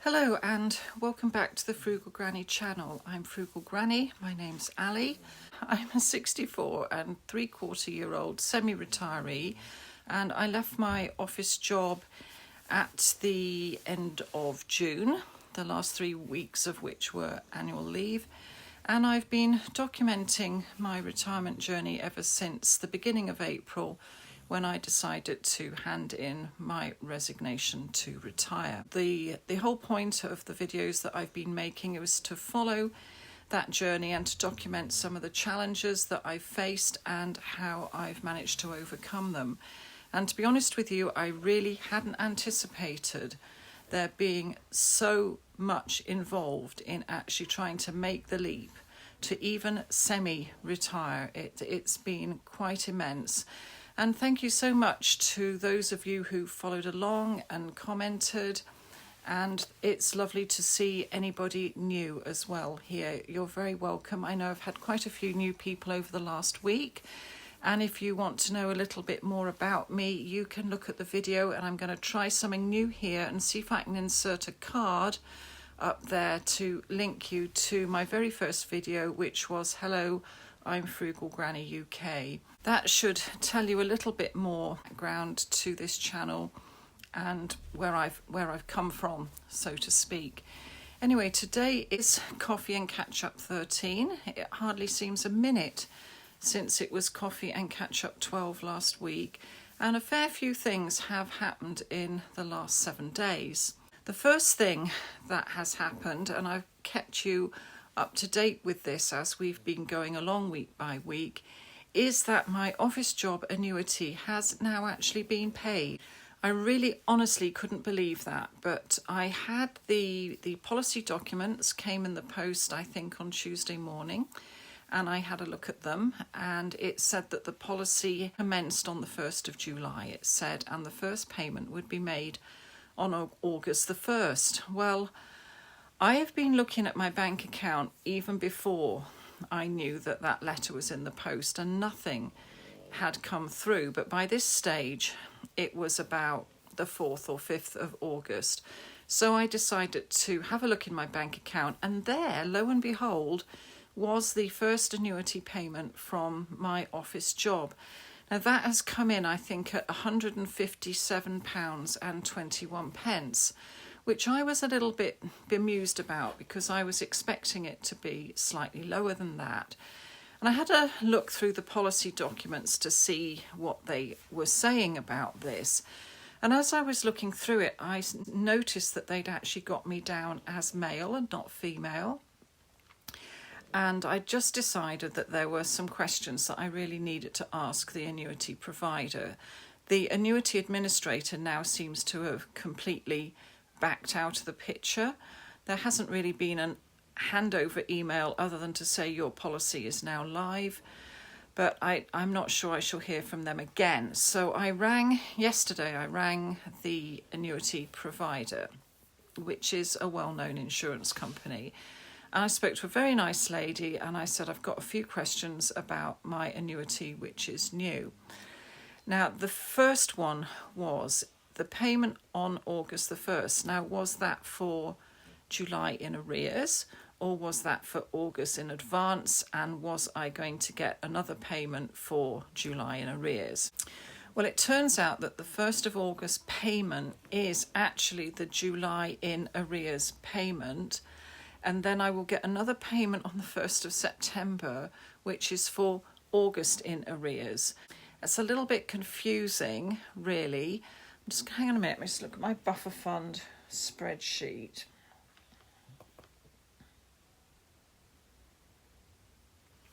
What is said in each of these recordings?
Hello and welcome back to the Frugal Granny channel. I'm Frugal Granny, my name's Ali. I'm a 64 and 3/4 year old semi-retiree, and I left my office job at the end of June, the last 3 weeks of which were annual leave, and I've been documenting my retirement journey ever since the beginning of April, when I decided to hand in my resignation to retire. The whole point of the videos that I've been making was to follow that journey and to document some of the challenges that I've faced and how I've managed to overcome them. And to be honest with you, I really hadn't anticipated there being so much involved in actually trying to make the leap to even semi-retire. It's been quite immense. And thank you so much to those of you who followed along and commented. And it's lovely to see anybody new as well here. You're very welcome. I know I've had quite a few new people over the last week. And if you want to know a little bit more about me, you can look at the video, and I'm going to try something new here and see if I can insert a card up there to link you to my very first video, which was Hello, I'm Frugal Granny UK. That should tell you a little bit more background to this channel and where I've come from, so to speak. Anyway, today is Coffee and Catch Up 13. It hardly seems a minute since it was Coffee and Catch Up 12 last week, and a fair few things have happened in the last 7 days. The first thing that has happened, and I've kept you up to date with this as we've been going along week by week, is that my office job annuity has now actually been paid. I really honestly couldn't believe that, but I had the policy documents came in the post, I think, on Tuesday morning, and I had a look at them, and it said that the policy commenced on the 1st of July, it said, and the first payment would be made on August the 1st. Well, I have been looking at my bank account even before I knew that that letter was in the post, and nothing had come through. But by this stage, it was about the 4th or 5th of August. So I decided to have a look in my bank account, and there, lo and behold, was the first annuity payment from my office job. Now that has come in, I think, at £157.21, which I was a little bit bemused about because I was expecting it to be slightly lower than that. And I had a look through the policy documents to see what they were saying about this. And as I was looking through it, I noticed that they'd actually got me down as male and not female. And I just decided that there were some questions that I really needed to ask the annuity provider. The annuity administrator now seems to have completely backed out of the picture. There hasn't really been a handover email other than to say your policy is now live, but I'm not sure I shall hear from them again. So yesterday I rang the annuity provider, which is a well-known insurance company, and I spoke to a very nice lady, and I said, I've got a few questions about my annuity, which is new. Now, the first one was the payment on August the 1st. Now, was that for July in arrears, or was that for August in advance? And was I going to get another payment for July in arrears? Well, it turns out that the 1st of August payment is actually the July in arrears payment. And then I will get another payment on the 1st of September, which is for August in arrears. It's a little bit confusing, really. Just hang on a minute, let me just look at my buffer fund spreadsheet.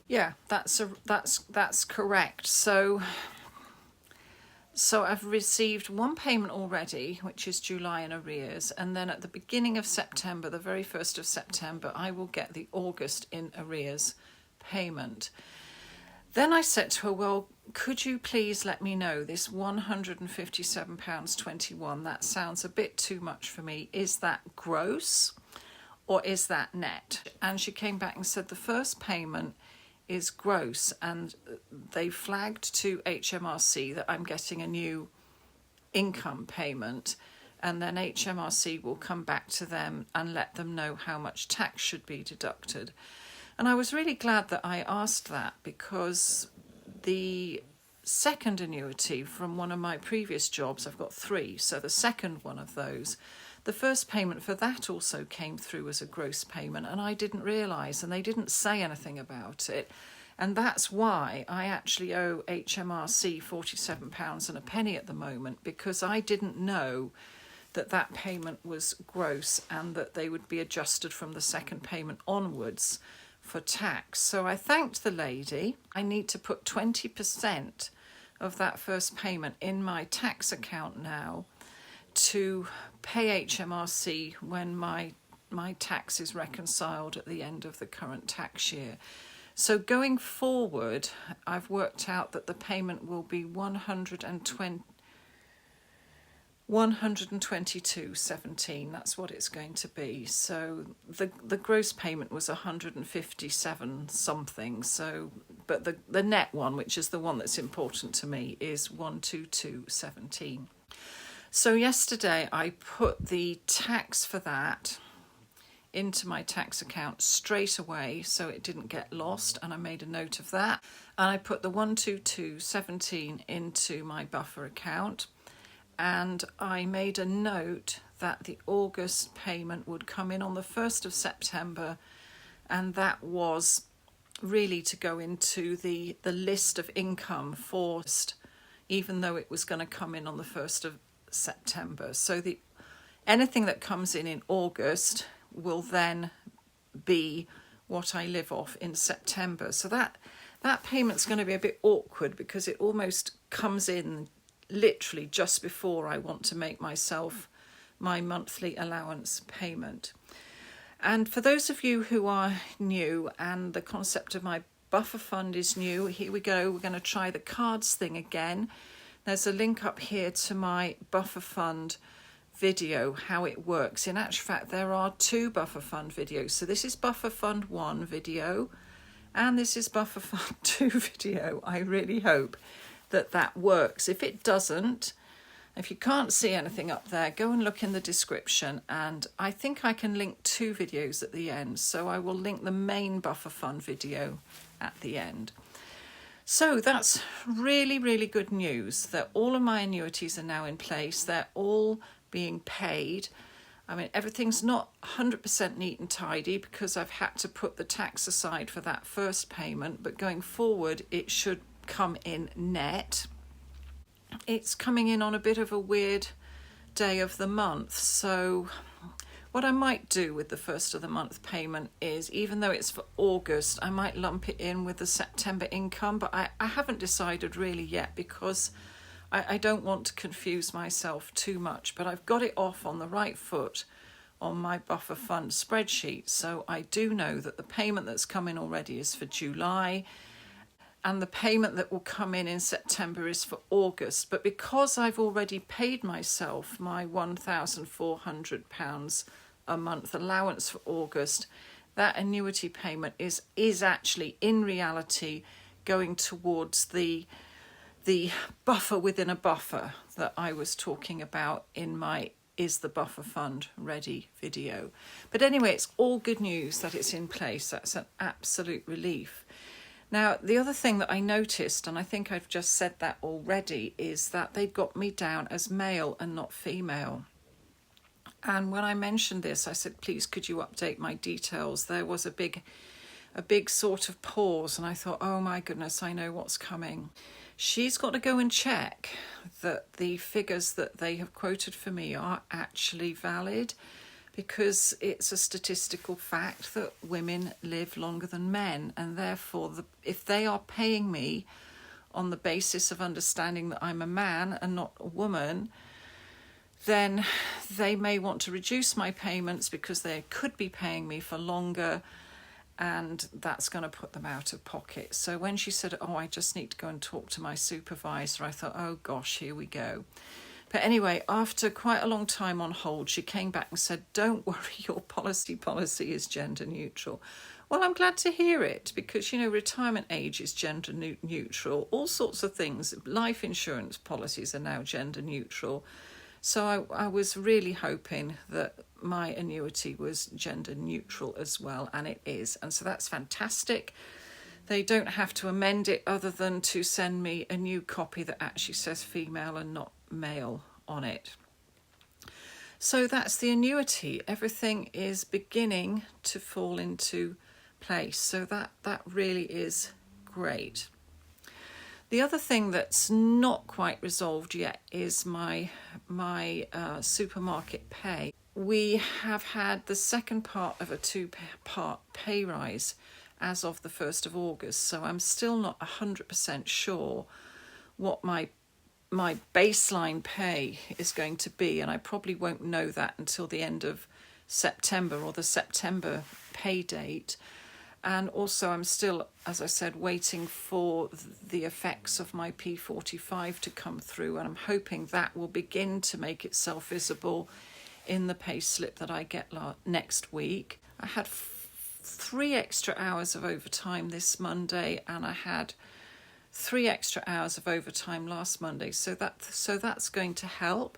Yeah, that's correct. So I've received one payment already, which is July in arrears, and then at the beginning of September, the very 1st of September, I will get the August in arrears payment. Then I said to her, well, could you please let me know this £157.21, that sounds a bit too much for me. Is that gross or is that net? And she came back and said the first payment is gross, and they flagged to HMRC that I'm getting a new income payment, and then HMRC will come back to them and let them know how much tax should be deducted. And I was really glad that I asked that, because the second annuity from one of my previous jobs, I've got 3, so the second one of those, the first payment for that also came through as a gross payment, and I didn't realise, and they didn't say anything about it. And that's why I actually owe HMRC £47 and a penny at the moment, because I didn't know that that payment was gross and that they would be adjusted from the second payment onwards for tax. So I thanked the lady. I need to put 20% of that first payment in my tax account now to pay HMRC when my tax is reconciled at the end of the current tax year. So going forward, I've worked out that the payment will be 122.17. That's what it's going to be. So the gross payment was 157 something. So, but the net one, which is the one that's important to me, is 122.17. So yesterday I put the tax for that into my tax account straight away so it didn't get lost, and I made a note of that, and I put the 122.17 into my buffer account, and I made a note that the August payment would come in on the 1st of September, and that was really to go into the list of income for, even though it was going to come in on the 1st of September. So anything that comes in August will then be what I live off in September. So that payment's going to be a bit awkward, because it almost comes in literally just before I want to make myself my monthly allowance payment. And for those of you who are new and the concept of my buffer fund is new, here we go. We're going to try the cards thing again. There's a link up here to my buffer fund video, how it works. In actual fact, there are 2 buffer fund videos. So this is buffer fund 1 video, and this is buffer fund 2 video. I really hope that works. If it doesn't, if you can't see anything up there, go and look in the description, and I think I can link 2 videos at the end. So I will link the main buffer fund video at the end. So that's really, really good news that all of my annuities are now in place. They're all being paid. I mean, everything's not 100% neat and tidy because I've had to put the tax aside for that first payment, but going forward it should come in net. It's coming in on a bit of a weird day of the month, so what I might do with the first of the month payment is, even though it's for August, I might lump it in with the September income, but I haven't decided really yet, because I don't want to confuse myself too much, but I've got it off on the right foot on my buffer fund spreadsheet. So I do know that the payment that's come in already is for July, and the payment that will come in September is for August. But because I've already paid myself my £1,400 a month allowance for August, that annuity payment is actually in reality going towards the buffer within a buffer that I was talking about in my Is the Buffer Fund Ready video. But anyway, it's all good news that it's in place. That's an absolute relief. Now, the other thing that I noticed, and I think I've just said that already, is that they'd got me down as male and not female. And when I mentioned this, I said, please, could you update my details? There was a big sort of pause, and I thought, oh my goodness, I know what's coming. She's got to go and check that the figures that they have quoted for me are actually valid, because it's a statistical fact that women live longer than men, and therefore if they are paying me on the basis of understanding that I'm a man and not a woman, then they may want to reduce my payments because they could be paying me for longer, and that's going to put them out of pocket. So when she said, oh, I just need to go and talk to my supervisor, I thought, oh gosh, here we go. But anyway, after quite a long time on hold, she came back and said, don't worry, your policy is gender neutral. Well, I'm glad to hear it, because, retirement age is gender neutral. All sorts of things. Life insurance policies are now gender neutral. So I was really hoping that my annuity was gender neutral as well, and it is. And so that's fantastic. They don't have to amend it other than to send me a new copy that actually says female and not male on it. So that's the annuity. Everything is beginning to fall into place. So that really is great. The other thing that's not quite resolved yet is my supermarket pay. We have had the second part of a 2-part pay rise as of the 1st of August, so I'm still not 100% sure what my baseline pay is going to be, and I probably won't know that until the end of September or the September pay date. And also I'm still, as I said, waiting for the effects of my P45 to come through, and I'm hoping that will begin to make itself visible in the pay slip that I get next week. I had 3 extra hours of overtime this Monday, and I had 3 extra hours of overtime last Monday, so that's going to help.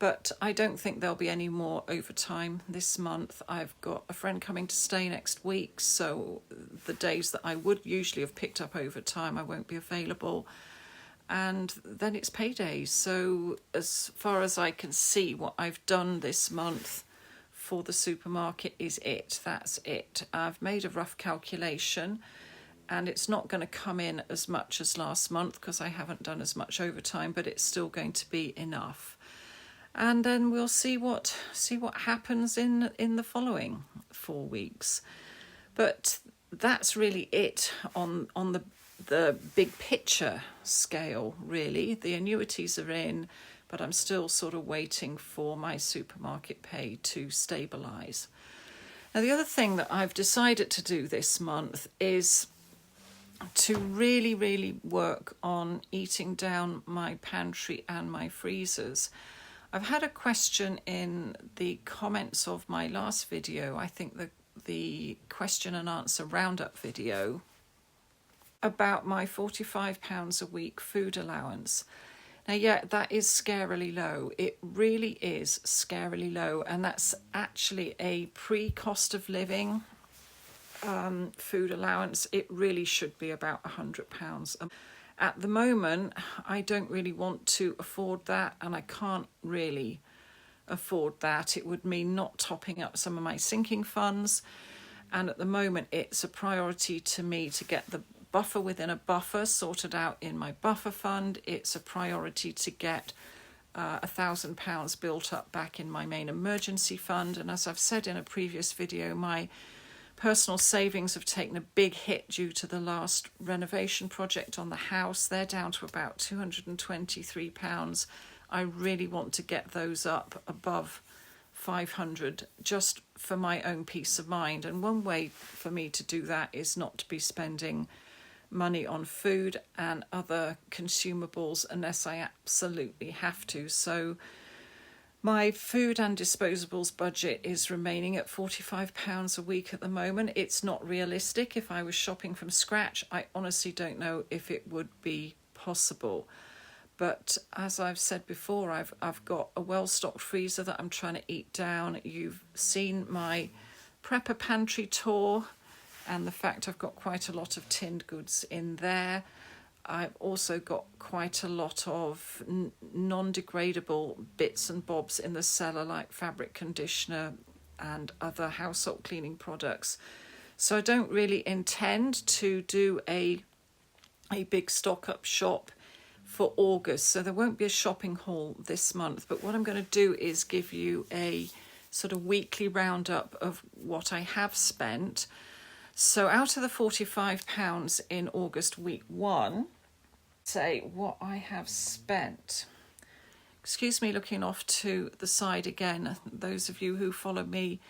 But I don't think there'll be any more overtime this month. I've got a friend coming to stay next week, so the days that I would usually have picked up overtime, I won't be available. And then it's paydays. So as far as I can see, what I've done this month for the supermarket is it. That's it. I've made a rough calculation, and it's not going to come in as much as last month because I haven't done as much overtime, but it's still going to be enough. And then we'll see what happens in the following 4 weeks. But that's really it on the big picture scale, really. The annuities are in, but I'm still sort of waiting for my supermarket pay to stabilise. Now, the other thing that I've decided to do this month is to really, really work on eating down my pantry and my freezers. I've had a question in the comments of my last video, I think the question and answer roundup video, about my £45 a week food allowance. Now, yeah, that is scarily low. It really is scarily low, and that's actually a pre-cost of living food allowance. It really should be about £100. At the moment, I don't really want to afford that, and I can't really afford that. It would mean not topping up some of my sinking funds, and at the moment it's a priority to me to get the buffer within a buffer sorted out in my buffer fund. It's a priority to get £1,000 built up back in my main emergency fund, and as I've said in a previous video, my personal savings have taken a big hit due to the last renovation project on the house. They're down to about £223. I really want to get those up above 500 just for my own peace of mind. And one way for me to do that is not to be spending money on food and other consumables unless I absolutely have to. So my food and disposables budget is remaining at £45 a week at the moment. It's not realistic. If I was shopping from scratch, I honestly don't know if it would be possible. But as I've said before, I've got a well-stocked freezer that I'm trying to eat down. You've seen my prepper pantry tour and the fact I've got quite a lot of tinned goods in there. I've also got quite a lot of non-degradable bits and bobs in the cellar, like fabric conditioner and other household cleaning products. So I don't really intend to do a big stock-up shop for August. So there won't be a shopping haul this month. But what I'm going to do is give you a sort of weekly roundup of what I have spent. So out of the £45 in August week 1, say what I have spent. Excuse me looking off to the side again. Those of you who follow me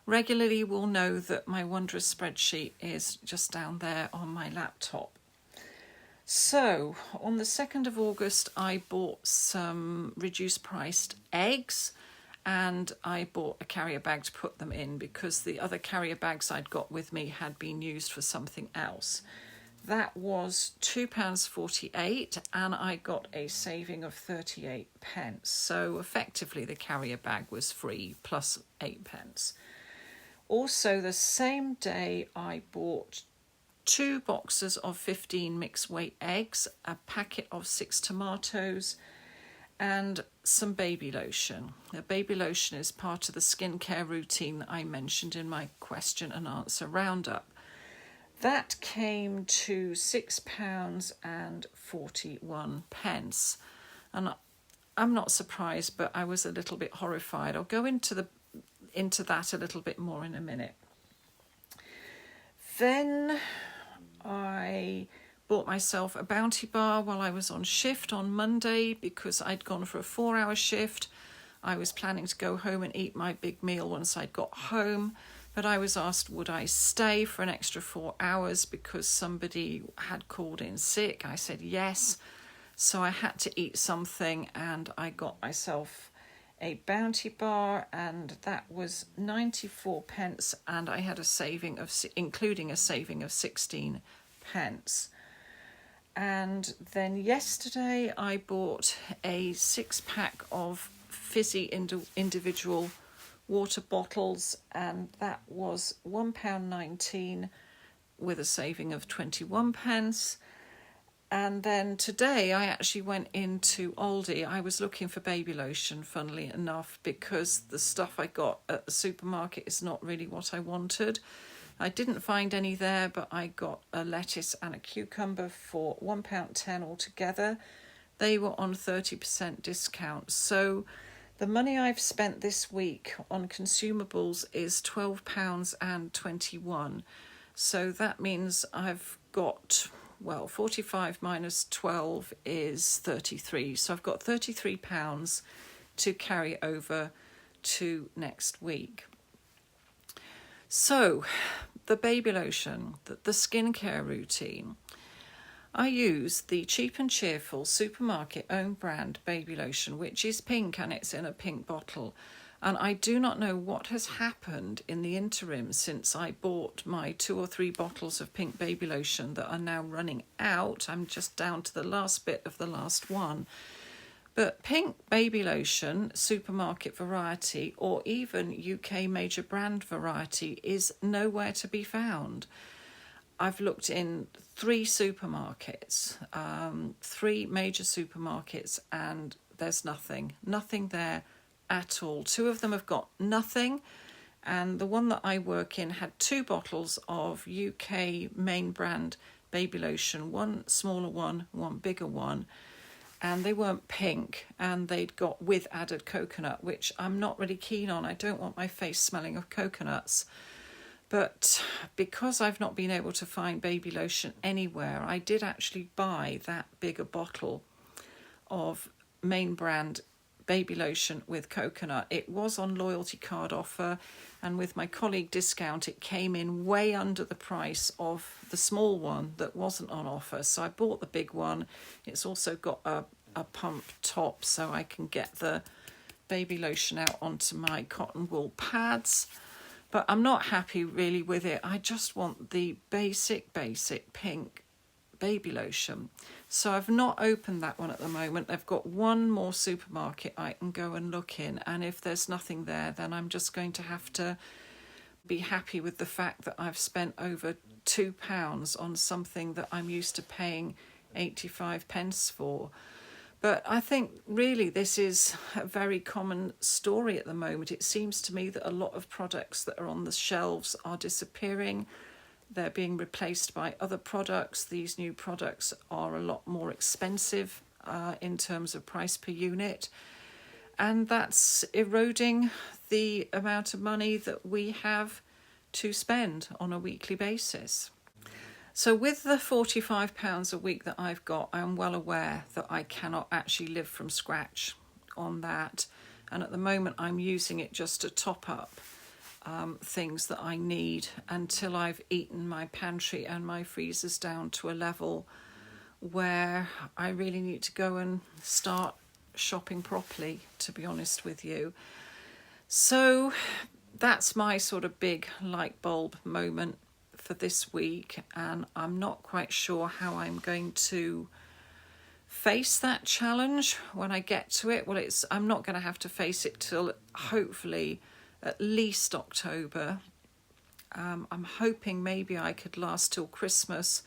regularly will know that my wondrous spreadsheet is just down there on my laptop. So on the 2nd of August, I bought some reduced priced eggs, and I bought a carrier bag to put them in because the other carrier bags I'd got with me had been used for something else. that was £2.48 and I got a saving of 38 pence. So effectively the carrier bag was free plus 8 pence. Also, the same day I bought 2 boxes of 15 mixed weight eggs, a packet of 6 tomatoes, and some baby lotion. The baby lotion is part of the skincare routine that I mentioned in my question and answer roundup. That came to £6.41. And I'm not surprised, but I was a little bit horrified. I'll go into that a little bit more in a minute. Then I bought myself a Bounty bar while I was on shift on Monday because I'd gone for a 4-hour shift. I was planning to go home and eat my big meal once I'd got home, but I was asked would I stay for an extra 4 hours because somebody had called in sick. I said yes, so I had to eat something and I got myself a Bounty bar, and that was 94 pence, and I had a saving of, including a saving of 16 pence. And then yesterday I bought a 6-pack of fizzy individual water bottles, and that was £1.19 with a saving of 21 pence. And then today I actually went into Aldi. I was looking for baby lotion, funnily enough, because the stuff I got at the supermarket is not really what I wanted. I didn't find any there, but I got a lettuce and a cucumber for £1.10 altogether. They were on 30% discount. So the money I've spent this week on consumables is £12.21. So that means I've got, 45 minus 12 is 33. So I've got £33 to carry over to next week. So the baby lotion, the skincare routine. I use the Cheap and Cheerful supermarket own brand baby lotion, which is pink and it's in a pink bottle. And I do not know what has happened in the interim since I bought my 2 or 3 bottles of pink baby lotion that are now running out. I'm just down to the last bit of the last one. But pink baby lotion, supermarket variety, or even UK major brand variety is nowhere to be found. I've looked in 3 supermarkets, 3 major supermarkets, and there's nothing there at all. 2 of them have got nothing, and the one that I work in had 2 bottles of UK main brand baby lotion, one smaller one bigger one, and they weren't pink, and they'd got with added coconut, which I'm not really keen on. I don't want my face smelling of coconuts. But because I've not been able to find baby lotion anywhere, I did actually buy that bigger bottle of main brand baby lotion with coconut. It was on loyalty card offer, and with my colleague discount it came in way under the price of the small one that wasn't on offer. So I bought the big one. It's also got a pump top so I can get the baby lotion out onto my cotton wool pads. But I'm not happy really with it. I just want the basic pink baby lotion. So I've not opened that one at the moment. They've got one more supermarket I can go and look in, and if there's nothing there, then I'm just going to have to be happy with the fact that I've spent over £2 on something that I'm used to paying 85 pence for. But I think really this is a very common story at the moment. It seems to me that a lot of products that are on the shelves are disappearing. They're being replaced by other products. These new products are a lot more expensive in terms of price per unit. And that's eroding the amount of money that we have to spend on a weekly basis. So with the £45 a week that I've got, I'm well aware that I cannot actually live from scratch on that. And at the moment, I'm using it just to top up things that I need until I've eaten my pantry and my freezers down to a level where I really need to go and start shopping properly, to be honest with you. So that's my sort of big light bulb moment for this week, and I'm not quite sure how I'm going to face that challenge when I get to it. Well, I'm not going to have to face it till hopefully at least October. I'm hoping maybe I could last till Christmas,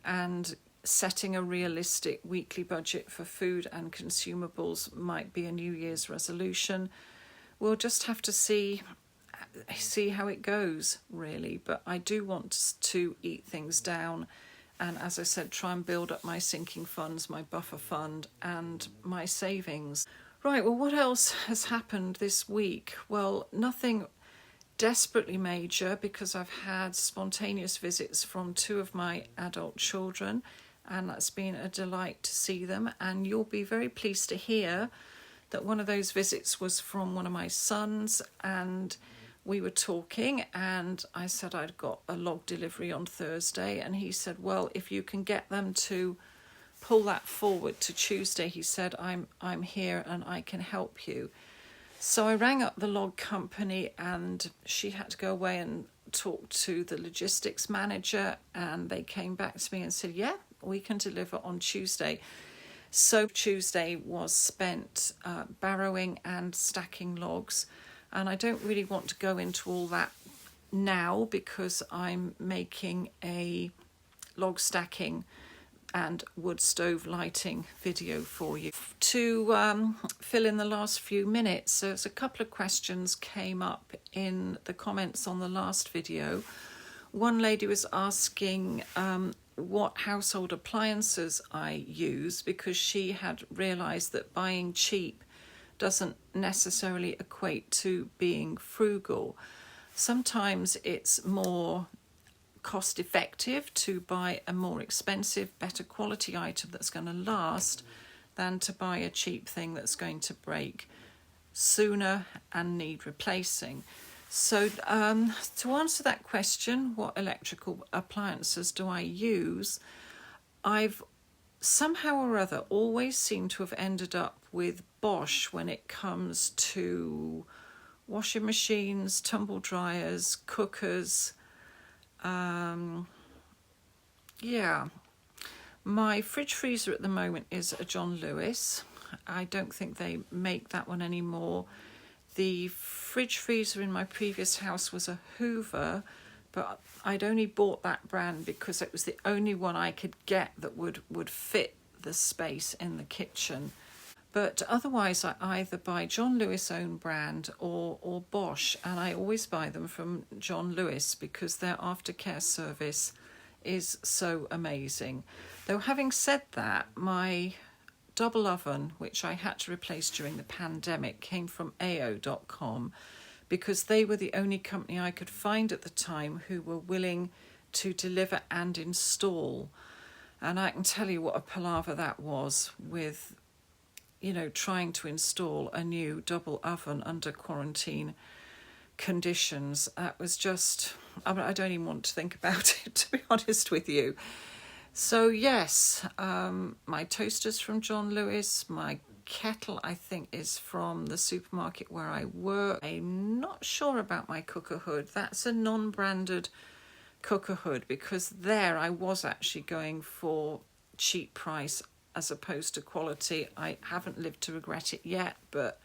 and setting a realistic weekly budget for food and consumables might be a New Year's resolution. We'll just have to see how it goes, really. But I do want to eat things down, and as I said, try and build up my sinking funds, my buffer fund, and my savings. Right, well, what else has happened this week? Well, nothing desperately major, because I've had spontaneous visits from 2 of my adult children, and that's been a delight to see them. And you'll be very pleased to hear that one of those visits was from one of my sons, and we were talking, and I said I'd got a log delivery on Thursday, and he said, well, if you can get them to pull that forward to Tuesday, he said, I'm here and I can help you. So I rang up the log company, and she had to go away and talk to the logistics manager, and they came back to me and said, yeah, we can deliver on Tuesday. So Tuesday was spent barrowing and stacking logs, and I don't really want to go into all that now because I'm making a log stacking and wood stove lighting video for you. To fill in the last few minutes, there's a couple of questions came up in the comments on the last video. One lady was asking what household appliances I use, because she had realised that buying cheap doesn't necessarily equate to being frugal. Sometimes it's more cost effective to buy a more expensive, better quality item that's going to last than to buy a cheap thing that's going to break sooner and need replacing. So to answer that question, what electrical appliances do I use? I've somehow or other always seemed to have ended up with Bosch when it comes to washing machines, tumble dryers, cookers. My fridge freezer at the moment is a John Lewis. I don't think they make that one anymore. The fridge freezer in my previous house was a Hoover, but I'd only bought that brand because it was the only one I could get that would fit the space in the kitchen. But otherwise, I either buy John Lewis own brand or Bosch, and I always buy them from John Lewis because their aftercare service is so amazing. Though having said that, my double oven, which I had to replace during the pandemic, came from AO.com because they were the only company I could find at the time who were willing to deliver and install. And I can tell you what a palaver that was with, trying to install a new double oven under quarantine conditions. That was just, I don't even want to think about it, to be honest with you. So yes, my toaster's from John Lewis. My kettle, I think, is from the supermarket where I work. I'm not sure about my cooker hood. That's a non-branded cooker hood, because there I was actually going for cheap price as opposed to quality. I haven't lived to regret it yet, but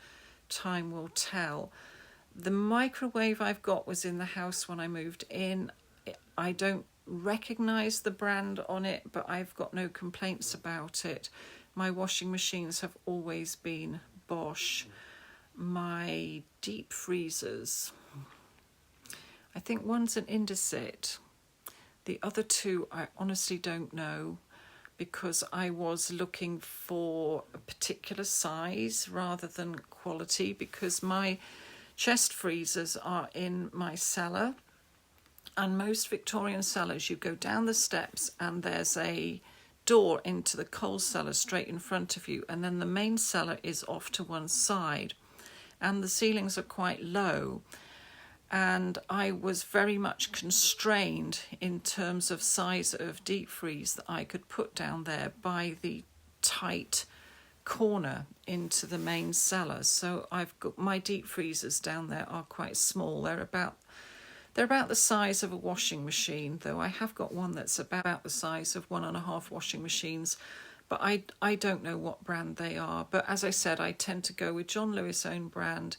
time will tell. The microwave I've got was in the house when I moved in. I don't recognise the brand on it, but I've got no complaints about it. My washing machines have always been Bosch. My deep freezers, I think one's an Indesit. The other two I honestly don't know, because I was looking for a particular size rather than quality, because my chest freezers are in my cellar, and most Victorian cellars, you go down the steps and there's a door into the coal cellar straight in front of you, and then the main cellar is off to one side, and the ceilings are quite low. And I was very much constrained in terms of size of deep freeze that I could put down there by the tight corner into the main cellar. So I've got my deep freezers down there are quite small. They're about They're about the size of a washing machine, though I have got one that's about the size of 1.5 washing machines, but I don't know what brand they are. But as I said, I tend to go with John Lewis' own brand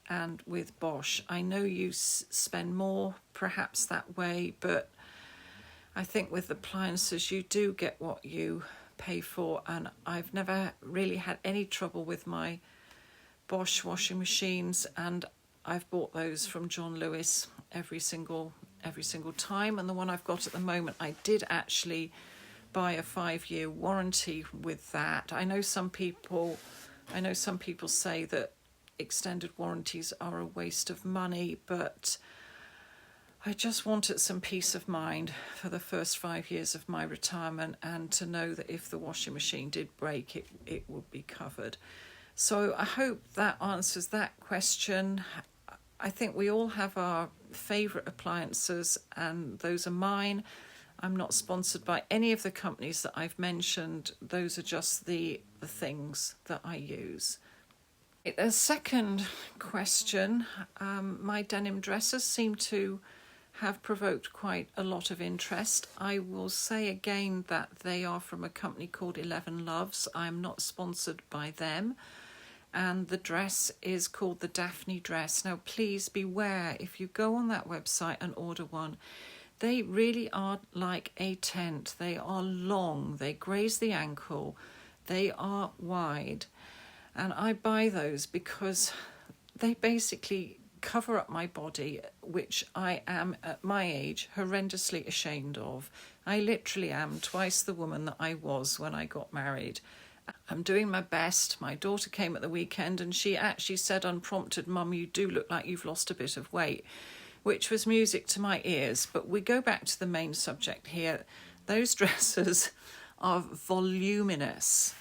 and with Bosch. I know you spend more perhaps that way, but I think with appliances you do get what you pay for, and I've never really had any trouble with my Bosch washing machines, and I've bought those from John Lewis every single time. And the one I've got at the moment, I did actually buy a 5-year warranty with that. I know some people say that extended warranties are a waste of money, but I just wanted some peace of mind for the first 5 years of my retirement, and to know that if the washing machine did break, it would be covered. So I hope that answers that question. I think we all have our favourite appliances, and those are mine. I'm not sponsored by any of the companies that I've mentioned. Those are just the things that I use. The second question, my denim dresses seem to have provoked quite a lot of interest. I will say again that they are from a company called 11 Loves. I'm not sponsored by them. And the dress is called the Daphne dress. Now, please beware, if you go on that website and order one, they really are like a tent. They are long, they graze the ankle, they are wide. And I buy those because they basically cover up my body, which I am, at my age, horrendously ashamed of. I literally am twice the woman that I was when I got married. I'm doing my best. My daughter came at the weekend and she actually said unprompted, "Mum, you do look like you've lost a bit of weight," which was music to my ears. But we go back to the main subject here. Those dresses are voluminous.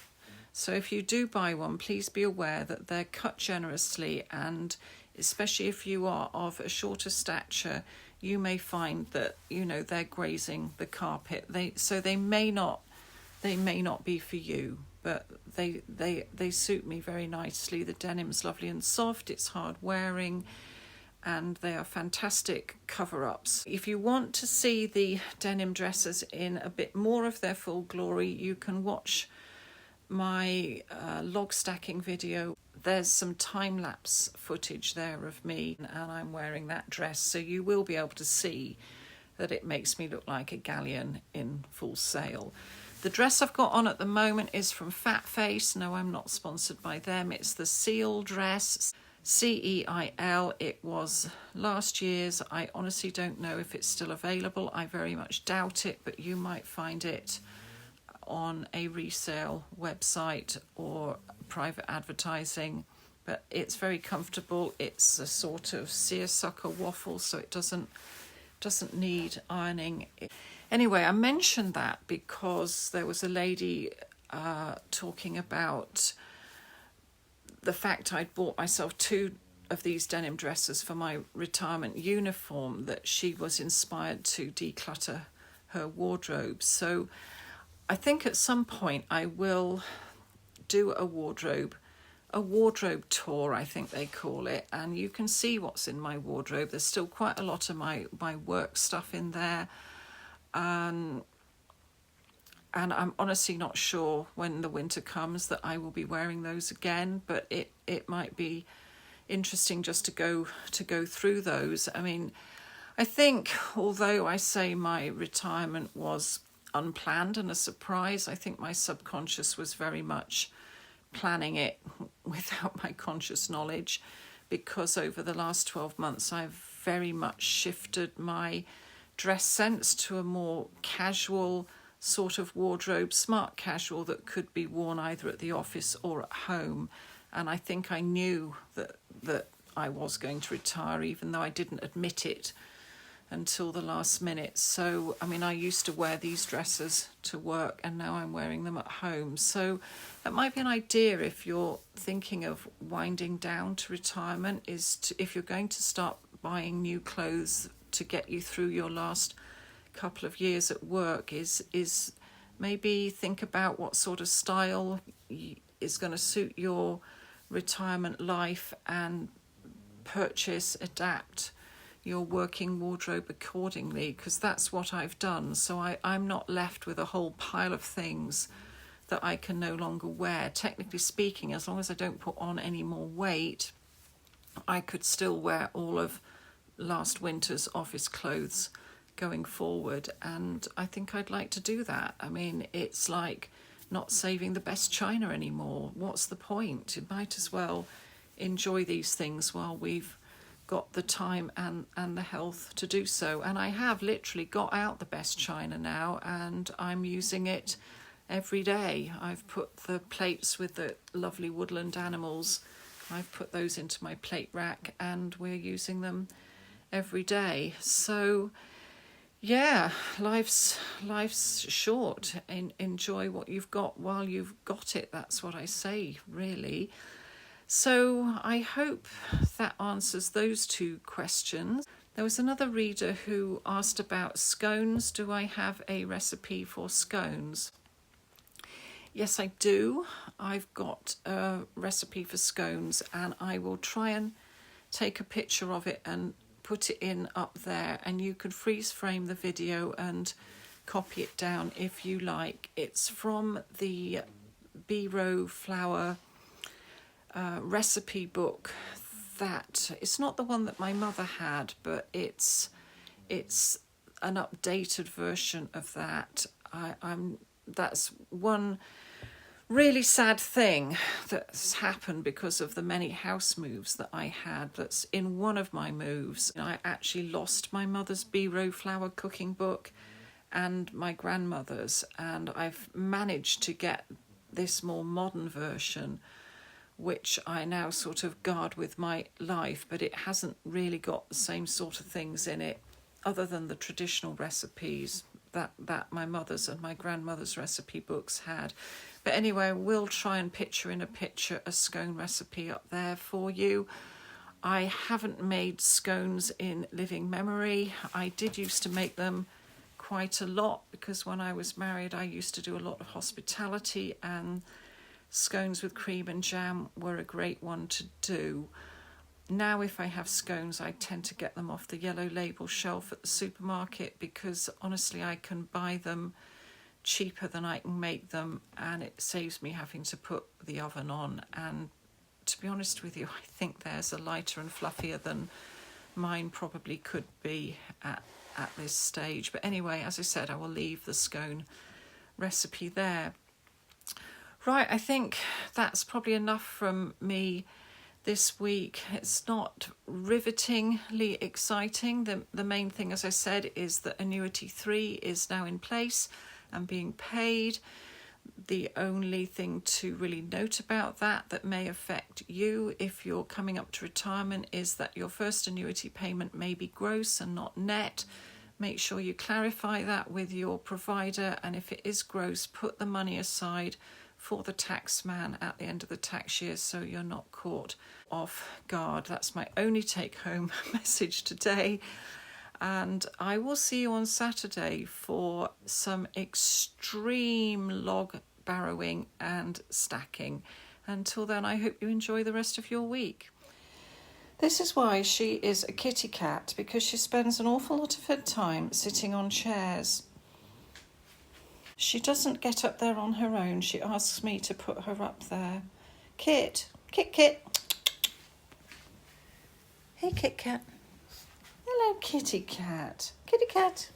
So if you do buy one, please be aware that they're cut generously, and especially if you are of a shorter stature, you may find that, they're grazing the carpet. They may not be for you, but they suit me very nicely. The denim's lovely and soft, it's hard wearing, and they are fantastic cover-ups. If you want to see the denim dresses in a bit more of their full glory, you can watch my log stacking video. There's some time-lapse footage there of me, and I'm wearing that dress, so you will be able to see that it makes me look like a galleon in full sail. The dress I've got on at the moment is from Fat Face. No, I'm not sponsored by them. It's the Seal dress, Ceil. It was last year's. I honestly don't know if it's still available. I very much doubt it, but you might find it on a resale website or private advertising. But it's very comfortable. It's a sort of seersucker waffle, so it doesn't need ironing. Anyway, I mentioned that because there was a lady talking about the fact I'd bought myself 2 of these denim dresses for my retirement uniform, that she was inspired to declutter her wardrobe. So I think at some point I will do a wardrobe tour, I think they call it, and you can see what's in my wardrobe. There's still quite a lot of my work stuff in there. And I'm honestly not sure when the winter comes that I will be wearing those again, but it might be interesting just to go through those. I mean, I think, although I say my retirement was unplanned and a surprise, I think my subconscious was very much planning it without my conscious knowledge, because over the last 12 months I've very much shifted my dress sense to a more casual sort of wardrobe, smart casual that could be worn either at the office or at home. And I think I knew that I was going to retire, even though I didn't admit it until the last minute. So, I mean, I used to wear these dresses to work, and now I'm wearing them at home. So that might be an idea if you're thinking of winding down to retirement, if you're going to start buying new clothes to get you through your last couple of years at work, is maybe think about what sort of style is going to suit your retirement life, and adapt your working wardrobe accordingly, because that's what I've done. So I'm not left with a whole pile of things that I can no longer wear. Technically speaking, as long as I don't put on any more weight, I could still wear all of last winter's office clothes going forward, and I think I'd like to do that. I mean, it's like not saving the best china anymore. What's the point? You might as well enjoy these things while we've got the time and the health to do so. And I have literally got out the best china now, and I'm using it every day. I've put the plates with the lovely woodland animals, I've put those into my plate rack, and we're using them every day. So yeah, life's short. Enjoy what you've got while you've got it. That's what I say, really. So I hope that answers those two questions. There was another reader who asked about scones. Do I have a recipe for scones? Yes, I do. I've got a recipe for scones, and I will try and take a picture of it and put it in up there, and you can freeze frame the video and copy it down if you like. It's from the B-row flour recipe book. That it's not the one that my mother had, but it's an updated version of that. That's one really sad thing that's happened because of the many house moves that I had. That's in one of my moves. I actually lost my mother's B-row flour cooking book and my grandmother's, and I've managed to get this more modern version, which I now sort of guard with my life, but it hasn't really got the same sort of things in it other than the traditional recipes that my mother's and my grandmother's recipe books had. But anyway, we'll try and picture in a picture a scone recipe up there for you. I haven't made scones in living memory. I did used to make them quite a lot, because when I was married I used to do a lot of hospitality, and scones with cream and jam were a great one to do. Now if I have scones, I tend to get them off the yellow label shelf at the supermarket, because honestly I can buy them cheaper than I can make them, and it saves me having to put the oven on. And to be honest with you, I think theirs are lighter and fluffier than mine probably could be at this stage. But anyway, as I said, I will leave the scone recipe there. Right, I think that's probably enough from me this week. It's not rivetingly exciting. The main thing, as I said, is that Annuity 3 is now in place and being paid. The only thing to really note about that may affect you if you're coming up to retirement is that your first annuity payment may be gross and not net. Make sure you clarify that with your provider, and if it is gross, put the money aside for the tax man at the end of the tax year so you're not caught off guard. That's my only take-home message today. And I will see you on Saturday for some extreme log barrowing and stacking. Until then, I hope you enjoy the rest of your week. This is why she is a kitty cat, because she spends an awful lot of her time sitting on chairs. She doesn't get up there on her own. She asks me to put her up there. Kit, Kit, Kit. Hey, Kit Kat. Hello, kitty cat. Kitty cat.